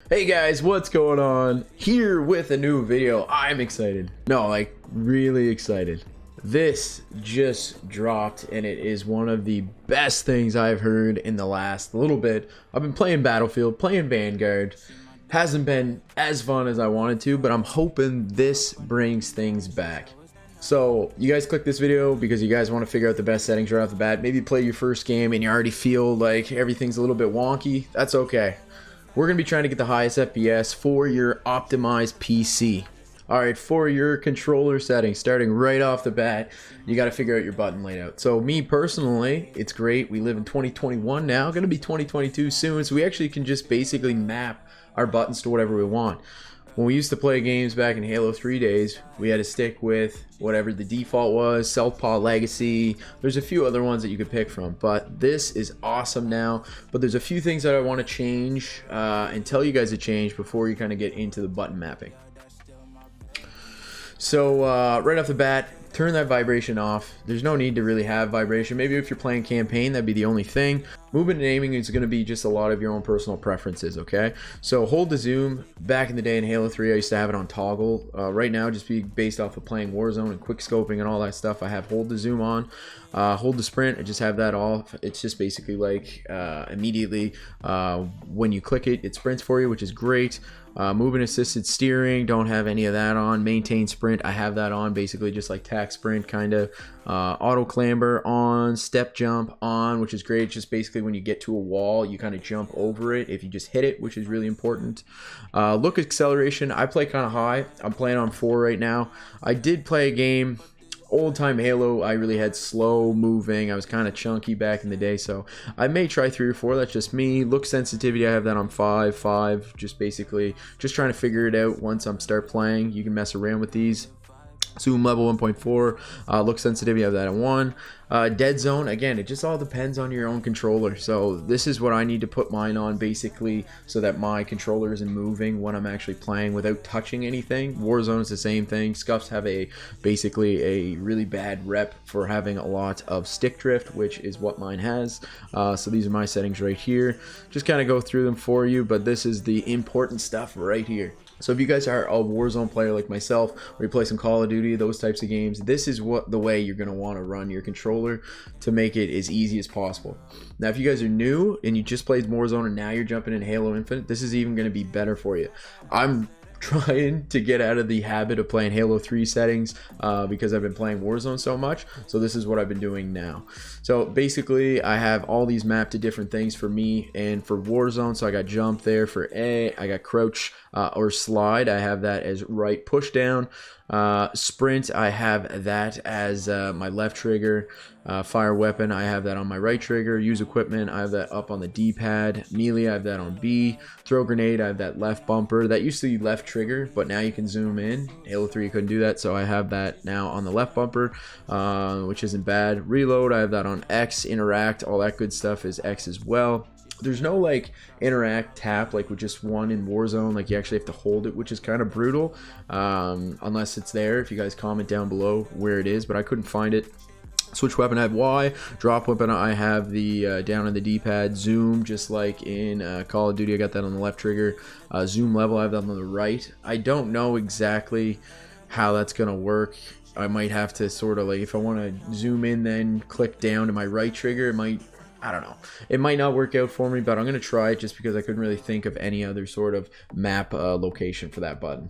Hey guys, what's going on? Here with a new video. I'm excited. No, like really excited. This just dropped and it is one of the best things I've heard in the last little bit. I've been playing Battlefield, playing Vanguard. Hasn't been as fun as I wanted to, but I'm hoping this brings things back. So you guys click this video because you guys want to figure out the best settings right off the bat. Maybe play your first game and you already feel like everything's a little bit wonky. That's okay. We're going to be trying to get the highest FPS for your optimized PC. Alright, for your controller settings, starting right off the bat, you got to figure out your button layout. So me personally, it's great. We live in 2021 now, going to be 2022 soon, so we actually can just basically map our buttons to whatever we want. When we used to play games back in Halo 3 days, we had to stick with whatever the default was, Southpaw Legacy. There's a few other ones that you could pick from, but this is awesome now. But there's a few things that I want to change and tell you guys to change before you kind of get into the button mapping. So right off the bat, turn that vibration off. There's no need to really have vibration. Maybe if you're playing campaign, that'd be the only thing. Movement and aiming is going to be just a lot of your own personal preferences, okay? So hold the zoom. Back in the day in Halo 3, I used to have it on toggle. Right now, just be based off of playing Warzone and quick scoping and all that stuff, I have hold the zoom on. Hold the sprint, I just have that off. It's just basically like immediately when you click it, it sprints for you, which is great. Movement assisted steering, don't have any of that on. Maintain sprint, I have that on, basically just like tac sprint kind of. Auto clamber on, step jump on, which is great. Just basically when you get to a wall, you kind of jump over it if you just hit it, which is really important. Look acceleration, I play kind of high. I'm playing on 4 right now. I did play a game old time Halo, I really had slow moving. I was kind of chunky back in the day, so I may try 3 or 4. That's just me. Look sensitivity, I have that on 5. Just basically just trying to figure it out once I'm start playing. You can mess around with these. Zoom level 1.4, look sensitivity, I have that at 1. Dead zone, again, it just all depends on your own controller. So this is what I need to put mine on basically so that my controller isn't moving when I'm actually playing without touching anything. Warzone is the same thing. Scuffs have basically a really bad rep for having a lot of stick drift, which is what mine has. So these are my settings right here. Just kind of go through them for you, but this is the important stuff right here. So if you guys are a Warzone player like myself, or you play some Call of Duty, those types of games, this is the way you're going to want to run your controller to make it as easy as possible. Now, if you guys are new and you just played Warzone and now you're jumping in Halo Infinite, this is even going to be better for you. I'm trying to get out of the habit of playing Halo 3 settings because I've been playing Warzone so much, so this is what I've been doing now. So basically I have all these mapped to different things for me and for Warzone. So I got jump there for A, I got crouch or slide, I have that as right push down. Sprint, I have that as my left trigger. Fire weapon, I have that on my right trigger. Use equipment, I have that up on the D-pad. Melee, I have that on B. Throw grenade, I have that left bumper. That used to be left trigger, but now you can zoom in. Halo 3 you couldn't do that, so I have that now on the left bumper, which isn't bad. Reload, I have that on X. Interact, all that good stuff is X as well. There's no like interact tap like with just one in Warzone, like you actually have to hold it, which is kind of brutal unless it's there. If you guys comment down below where it is, but I couldn't find it. Switch weapon, I have Y. Drop weapon, I have the down on the D-pad. Zoom, just like in Call of Duty, I got that on the left trigger. Zoom level, I have that on the right. I don't know exactly how that's gonna work. I might have to sort of like, if I want to zoom in then click down to my right trigger, it might, I don't know. It might not work out for me, but I'm going to try it just because I couldn't really think of any other sort of map location for that button.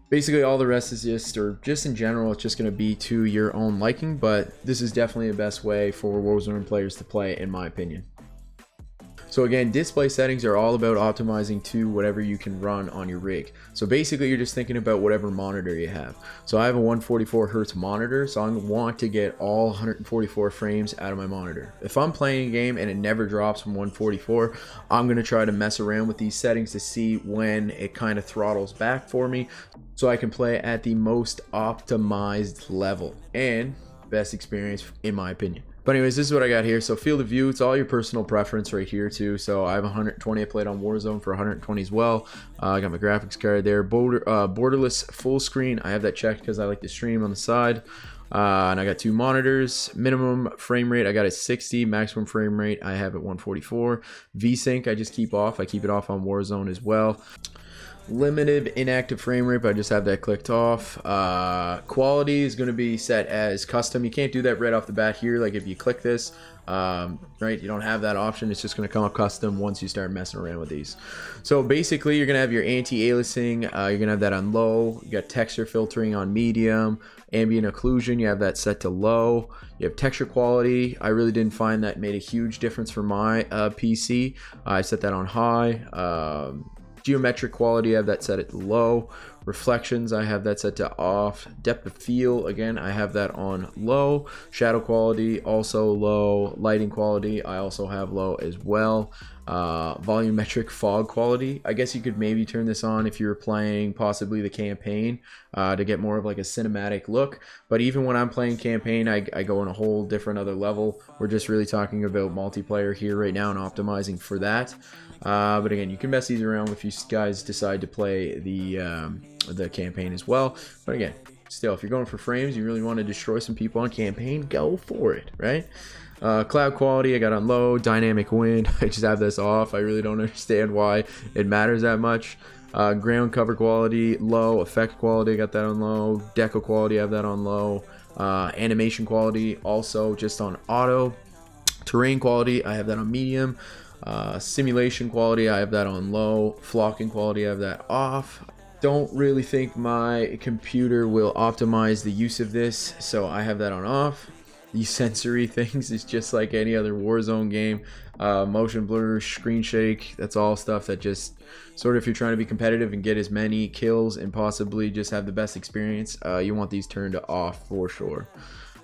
Basically, all the rest is just in general, it's just going to be to your own liking, but this is definitely the best way for Warzone players to play, in my opinion. So again, display settings are all about optimizing to whatever you can run on your rig. So basically you're just thinking about whatever monitor you have. So I have a 144 Hertz monitor, so I want to get all 144 frames out of my monitor. If I'm playing a game and it never drops from 144, I'm going to try to mess around with these settings to see when it kind of throttles back for me so I can play at the most optimized level and best experience in my opinion. But anyways, this is what I got here. So field of view, it's all your personal preference right here too. So I have 120. I played on Warzone for 120 as well. I got my graphics card there. Borderless full screen, I have that checked because I like to stream on the side. And I got 2 monitors. Minimum frame rate I got at 60. Maximum frame rate I have at 144. VSync I just keep off. I keep it off on Warzone as well. Limited inactive frame rate, but I just have that clicked off. Quality is going to be set as custom. You can't do that right off the bat here. Like if you click this, right, you don't have that option. It's just going to come up custom once you start messing around with these. So basically you're going to have your anti-aliasing, you're going to have that on low. You got texture filtering on medium. Ambient occlusion, you have that set to low. You have texture quality. I really didn't find that made a huge difference for my PC. I set that on high. Geometric quality, I have that set at low. Reflections, I have that set to off. Depth of field, again, I have that on low. Shadow quality, also low. Lighting quality, I also have low as well. Volumetric fog quality, I guess you could maybe turn this on if you're playing possibly the campaign to get more of like a cinematic look. But even when I'm playing campaign, I go on a whole different other level. We're just really talking about multiplayer here right now and optimizing for that. But again, you can mess these around if you guys decide to play the campaign as well. But again, still, if you're going for frames, you really want to destroy some people on campaign, go for it, right? Cloud quality I got on low. Dynamic wind, I just have this off. I really don't understand why it matters that much. Ground cover quality low. Effect quality I got that on low. Deco quality I have that on low. Animation quality also just on auto. Terrain quality I have that on medium. Simulation quality I have that on low. Flocking quality I have that off. Don't really think my computer will optimize the use of this, so I have that on off. These sensory things is just like any other Warzone game. Motion blur, screen shake, that's all stuff that just sort of, if you're trying to be competitive and get as many kills and possibly just have the best experience, you want these turned off for sure.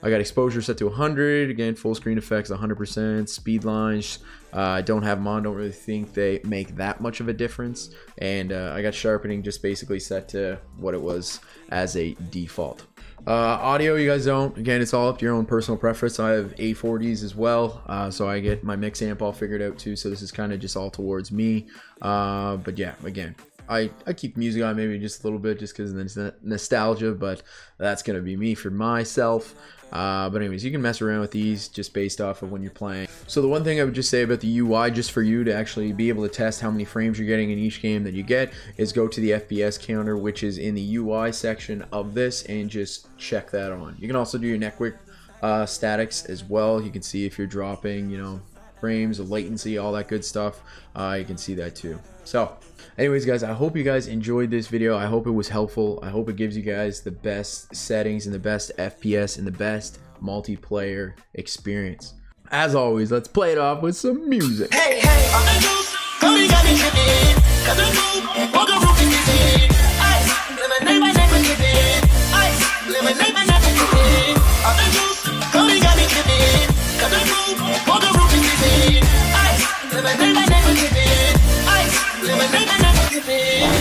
I got exposure set to 100, again full screen effects 100%, speed lines I don't have them on, don't really think they make that much of a difference, and I got sharpening just basically set to what it was as a default. Audio, you guys don't, again, it's all up to your own personal preference. I have A40s as well, so I get my mix amp all figured out too, so this is kind of just all towards me. But yeah, again, I keep music on maybe just a little bit just because of the nostalgia, but that's gonna be me for myself. But anyways, you can mess around with these just based off of when you're playing. So the one thing I would just say about the UI, just for you to actually be able to test how many frames you're getting in each game that you get, is go to the FPS counter, which is in the UI section of this, and just check that on. You can also do your network statics as well. You can see if you're dropping, you know, frames, latency, all that good stuff. You can see that too. So anyways, guys, I hope you guys enjoyed this video. I hope it was helpful. I hope it gives you guys the best settings and the best FPS and the best multiplayer experience. As always, let's play it off with some music. Hey, hey, on the news, Cody got me tripping. Cause the new, walk a roof in his head. Ice, lemonade, my never tripping. Ice, lemonade, my never tripping. On the news, Cody got me tripping. Cause the new, walk a roof in his head. Ice, lemonade, my never tripping.